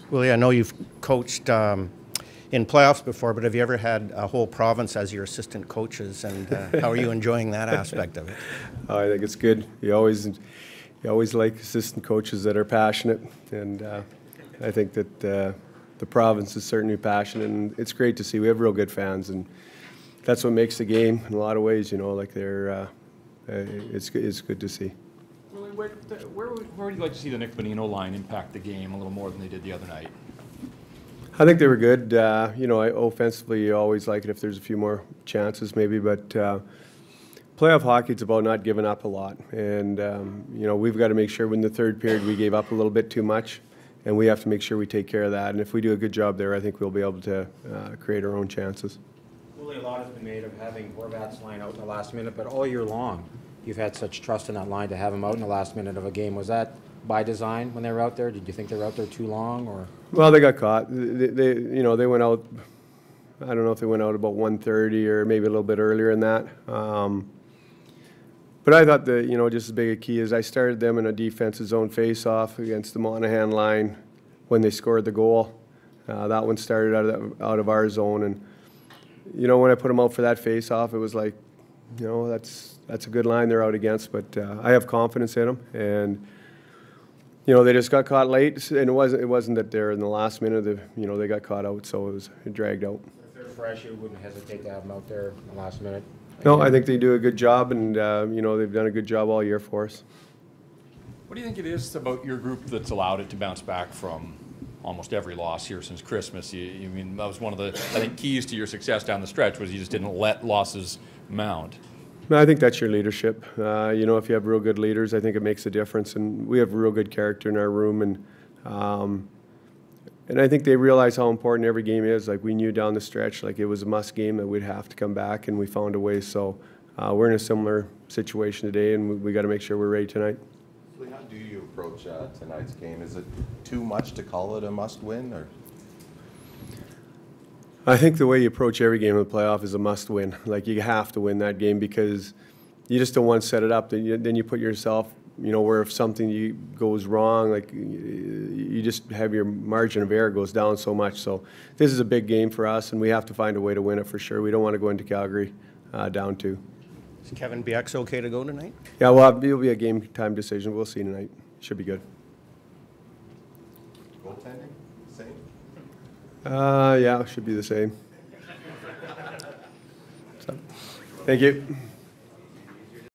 Willie, I know you've coached in playoffs before, but have you ever had a whole province as your assistant coaches, and how are you enjoying that aspect of it? I think it's good. You always like assistant coaches that are passionate, and I think that the province is certainly passionate, and it's great to see. We have real good fans, and that's what makes the game in a lot of ways. You know, like it's good to see. Where would you like to see the Nick Bonino line impact the game a little more than they did the other night? I think they were good. You know, offensively, you always like it if there's a few more chances, maybe. But playoff hockey, it's about not giving up a lot. And you know, we've got to make sure in the third period we gave up a little bit too much, and we have to make sure we take care of that. And if we do a good job there, I think we'll be able to create our own chances. Willie, a lot has been made of having Horvat's line out in the last minute, but all year long, you've had such trust in that line to have him out in the last minute of a game. Was that by design when they were out there? Did you think they were out there too long, or? Well, they got caught. You know, they went out. I don't know if they went out about 1:30 or maybe a little bit earlier than that. But I thought that, you know, just as big a key is I started them in a defensive zone face-off against the Monahan line when they scored the goal. That one started out of our zone, and you know, when I put them out for that face-off, it was like, you know, that's a good line they're out against. But I have confidence in them, and you know, they just got caught late, and it wasn't that they're in the last minute. You know, they got caught out, so it dragged out. If they're fresh, you wouldn't hesitate to have them out there in the last minute. No, I think they do a good job, and you know, they've done a good job all year for us. What do you think it is about your group that's allowed it to bounce back from almost every loss here since Christmas? I mean, that was one of the, I think, keys to your success down the stretch was you just didn't let losses mount. I think that's your leadership. You know, if you have real good leaders, I think it makes a difference. And we have real good character in our room, and I think they realize how important every game is. Like, we knew down the stretch, like, it was a must game that we'd have to come back, and we found a way. So we're in a similar situation today, and we got to make sure we're ready tonight. How do you approach tonight's game? Is it too much to call it a must-win, or? I think the way you approach every game in the playoff is a must-win. Like, you have to win that game because you just don't want to set it up. Then you put yourself, you know, where if something goes wrong, like, you just have your margin of error goes down so much. So this is a big game for us, and we have to find a way to win it for sure. We don't want to go into Calgary down 2. Is Kevin Biek's okay to go tonight? Yeah, well, it'll be a game time decision. We'll see tonight. Should be good. Goaltending? Same? Yeah, it should be the same. So, thank you.